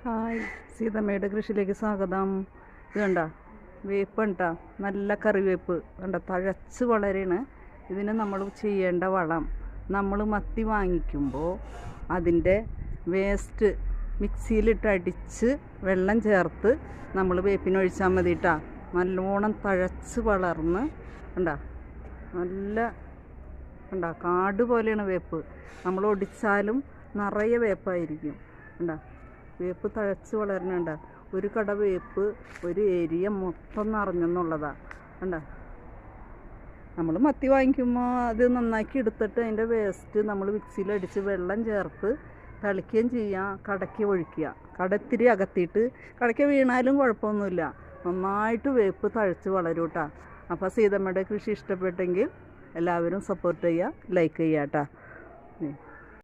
Hi, സീതമ്മയുടെ കൃഷിയിലേക്ക് സ്വാഗതം. ഇത് കണ്ട വേപ്പ് കണ്ട, നല്ല കറിവേപ്പ് കണ്ട, തഴച്ച് വളരാണ്. ഇതിന് നമ്മൾ ചെയ്യേണ്ട വളം, നമ്മൾ മത്തി വാങ്ങിക്കുമ്പോൾ അതിൻ്റെ വേസ്റ്റ് മിക്സിയിലിട്ട് അടിച്ച് വെള്ളം ചേർത്ത് നമ്മൾ വേപ്പിനൊഴിച്ചാൽ മതി കേട്ടോ. നല്ലോണം തഴച്ച് വളർന്ന് കണ്ട, നല്ല കണ്ട കാട് പോലെയാണ് വേപ്പ്. നമ്മൾ ഒടിച്ചാലും നിറയെ വേപ്പായിരിക്കും കണ്ട. വേപ്പ് തഴച്ച് വളരണണ്ട. ഒരു കട വേപ്പ് ഒരു ഏരിയ മൊത്തം നിറഞ്ഞെന്നുള്ളതാണ് കണ്ട. നമ്മൾ മത്തി വാങ്ങിക്കുമ്പോൾ അത് നന്നാക്കി എടുത്തിട്ട് അതിൻ്റെ വേസ്റ്റ് നമ്മൾ മിക്സിയിലടിച്ച് വെള്ളം ചേർത്ത് തളിക്കുകയും ചെയ്യാം, കടയ്ക്ക് ഒഴിക്കുക. കട ഇത്തിരി അകത്തിയിട്ട് കടയ്ക്ക് വീണാലും കുഴപ്പമൊന്നുമില്ല. നന്നായിട്ട് വേപ്പ് തഴച്ച് വളരും കേട്ടോ. അപ്പോൾ സീതമ്മയുടെ കൃഷി ഇഷ്ടപ്പെട്ടെങ്കിൽ എല്ലാവരും സപ്പോർട്ട് ചെയ്യുക, ലൈക്ക് ചെയ്യുക കേട്ടോ.